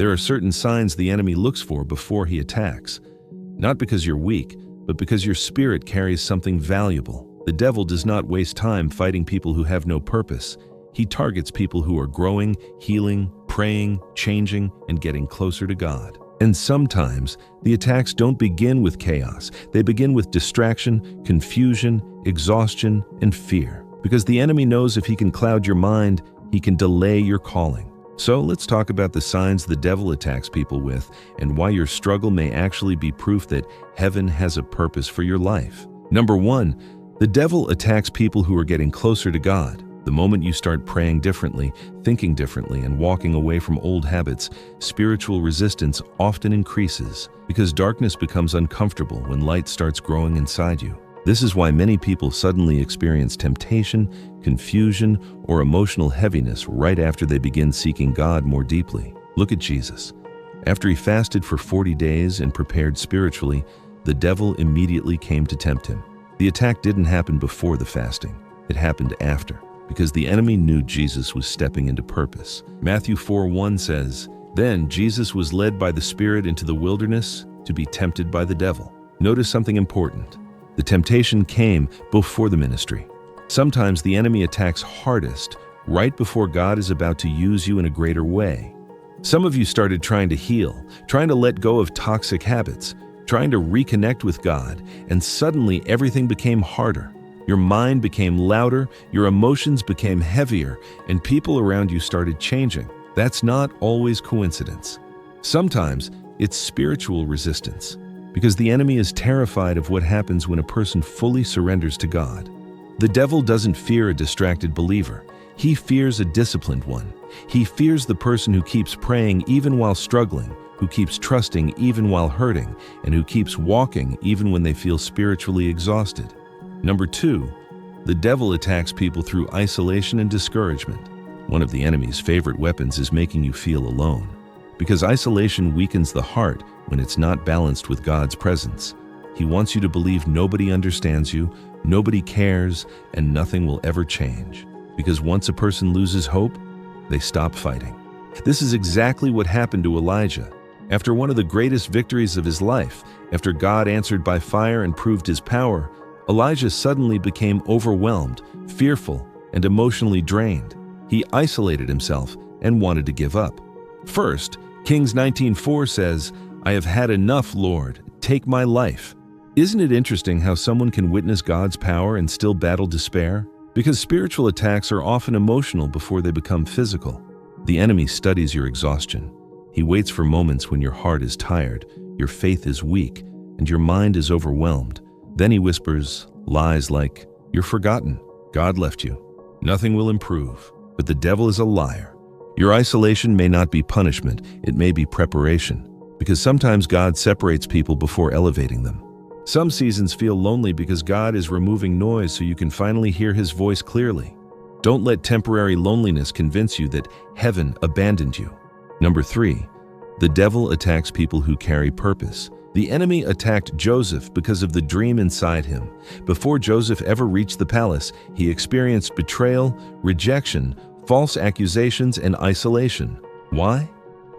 There are certain signs the enemy looks for before he attacks. Not because you're weak, but because your spirit carries something valuable. The devil does not waste time fighting people who have no purpose. He targets people who are growing, healing, praying, changing, and getting closer to God. And sometimes, the attacks don't begin with chaos. They begin with distraction, confusion, exhaustion, and fear. Because the enemy knows if he can cloud your mind, he can delay your calling. So let's talk about the signs the devil attacks people with and why your struggle may actually be proof that heaven has a purpose for your life. Number 1, the devil attacks people who are getting closer to God. The moment you start praying differently, thinking differently, and walking away from old habits, spiritual resistance often increases because darkness becomes uncomfortable when light starts growing inside you. This is why many people suddenly experience temptation, confusion, or emotional heaviness right after they begin seeking God more deeply. Look at Jesus. After he fasted for 40 days and prepared spiritually, the devil immediately came to tempt him. The attack didn't happen before the fasting. It happened after, because the enemy knew Jesus was stepping into purpose. Matthew 4:1 says, "Then Jesus was led by the Spirit into the wilderness to be tempted by the devil." Notice something important. The temptation came before the ministry. Sometimes the enemy attacks hardest right before God is about to use you in a greater way. Some of you started trying to heal, trying to let go of toxic habits, trying to reconnect with God, and suddenly everything became harder. Your mind became louder, your emotions became heavier, and people around you started changing. That's not always coincidence. Sometimes it's spiritual resistance, because the enemy is terrified of what happens when a person fully surrenders to God. The devil doesn't fear a distracted believer. He fears a disciplined one. He fears the person who keeps praying even while struggling, who keeps trusting even while hurting, and who keeps walking even when they feel spiritually exhausted. Number 2, the devil attacks people through isolation and discouragement. One of the enemy's favorite weapons is making you feel alone, because isolation weakens the heart when it's not balanced with God's presence. He wants you to believe nobody understands you, nobody cares, and nothing will ever change. Because once a person loses hope, they stop fighting. This is exactly what happened to Elijah. After one of the greatest victories of his life, after God answered by fire and proved his power, Elijah suddenly became overwhelmed, fearful, and emotionally drained. He isolated himself and wanted to give up. First, Kings 19:4 says, "I have had enough, Lord. Take my life." Isn't it interesting how someone can witness God's power and still battle despair? Because spiritual attacks are often emotional before they become physical. The enemy studies your exhaustion. He waits for moments when your heart is tired, your faith is weak, and your mind is overwhelmed. Then he whispers lies like, "You're forgotten. God left you. Nothing will improve." But the devil is a liar. Your isolation may not be punishment, it may be preparation. Because sometimes God separates people before elevating them. Some seasons feel lonely because God is removing noise so you can finally hear his voice clearly. Don't let temporary loneliness convince you that heaven abandoned you. Number 3, the devil attacks people who carry purpose. The enemy attacked Joseph because of the dream inside him. Before Joseph ever reached the palace, he experienced betrayal, rejection, false accusations, and isolation. Why?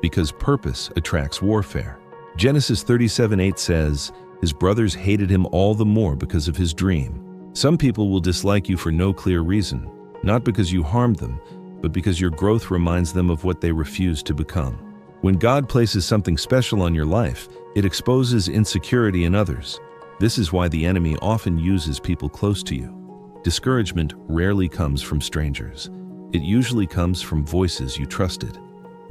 Because purpose attracts warfare. Genesis 37:8 says, "His brothers hated him all the more because of his dream." Some people will dislike you for no clear reason, not because you harmed them, but because your growth reminds them of what they refuse to become. When God places something special on your life, it exposes insecurity in others. This is why the enemy often uses people close to you. Discouragement rarely comes from strangers. It usually comes from voices you trusted.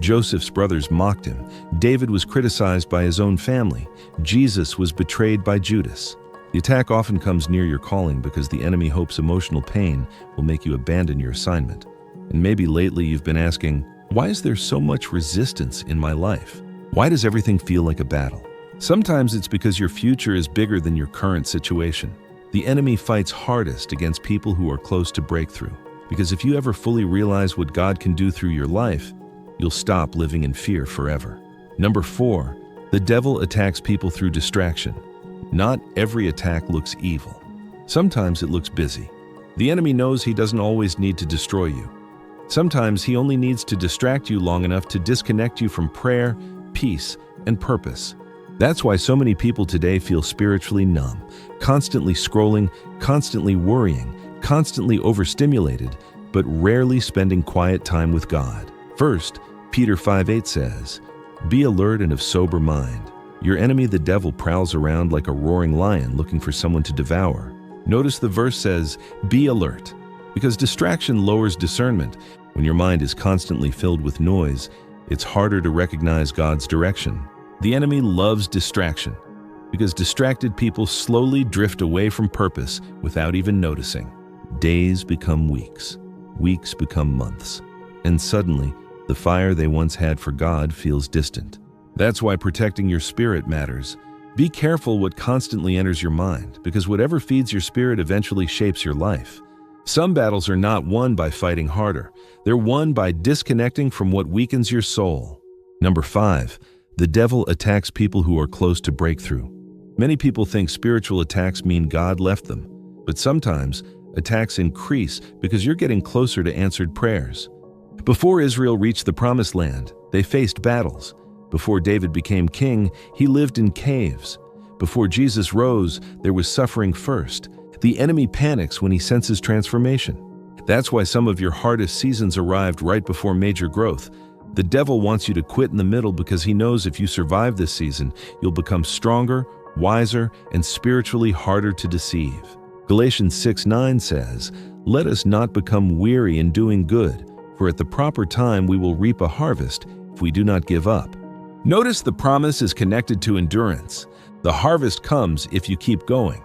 Joseph's brothers mocked him. David was criticized by his own family. Jesus was betrayed by Judas. The attack often comes near your calling because the enemy hopes emotional pain will make you abandon your assignment. And maybe lately you've been asking, why is there so much resistance in my life? Why does everything feel like a battle? Sometimes it's because your future is bigger than your current situation. The enemy fights hardest against people who are close to breakthrough. Because if you ever fully realize what God can do through your life, you'll stop living in fear forever. Number 4, the devil attacks people through distraction. Not every attack looks evil. Sometimes it looks busy. The enemy knows he doesn't always need to destroy you. Sometimes he only needs to distract you long enough to disconnect you from prayer, peace, and purpose. That's why so many people today feel spiritually numb, constantly scrolling, constantly worrying, constantly overstimulated, but rarely spending quiet time with God. First, Peter 5:8 says, "Be alert and of sober mind. Your enemy the devil prowls around like a roaring lion looking for someone to devour." Notice the verse says, "Be alert," because distraction lowers discernment. When your mind is constantly filled with noise, it's harder to recognize God's direction. The enemy loves distraction because distracted people slowly drift away from purpose without even noticing. Days become weeks, weeks become months, and suddenly the fire they once had for God feels distant. That's why protecting your spirit matters. Be careful what constantly enters your mind, because whatever feeds your spirit eventually shapes your life. Some battles are not won by fighting harder. They're won by disconnecting from what weakens your soul. Number 5, the devil attacks people who are close to breakthrough. Many people think spiritual attacks mean God left them, but sometimes attacks increase because you're getting closer to answered prayers. Before Israel reached the Promised Land, they faced battles. Before David became king, he lived in caves. Before Jesus rose, there was suffering first. The enemy panics when he senses transformation. That's why some of your hardest seasons arrived right before major growth. The devil wants you to quit in the middle because he knows if you survive this season, you'll become stronger, wiser, and spiritually harder to deceive. Galatians 6:9 says, "Let us not become weary in doing good, for at the proper time we will reap a harvest if we do not give up." Notice the promise is connected to endurance. The harvest comes if you keep going.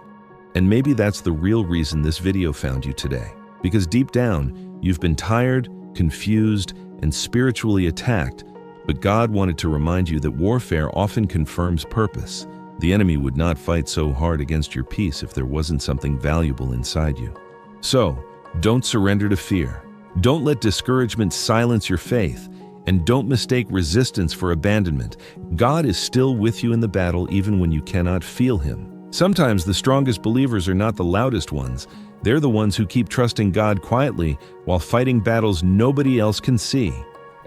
And maybe that's the real reason this video found you today. Because deep down, you've been tired, confused, and spiritually attacked, but God wanted to remind you that warfare often confirms purpose. The enemy would not fight so hard against your peace if there wasn't something valuable inside you. So, don't surrender to fear. Don't let discouragement silence your faith. And don't mistake resistance for abandonment. God is still with you in the battle even when you cannot feel Him. Sometimes the strongest believers are not the loudest ones. They're the ones who keep trusting God quietly while fighting battles nobody else can see.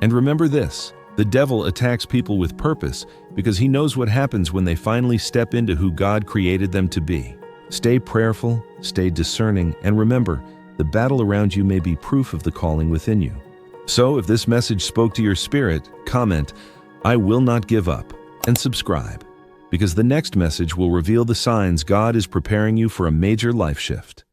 And remember this, the devil attacks people with purpose because he knows what happens when they finally step into who God created them to be. Stay prayerful, stay discerning, and remember, the battle around you may be proof of the calling within you. So if this message spoke to your spirit, comment, "I will not give up," and subscribe, because the next message will reveal the signs God is preparing you for a major life shift.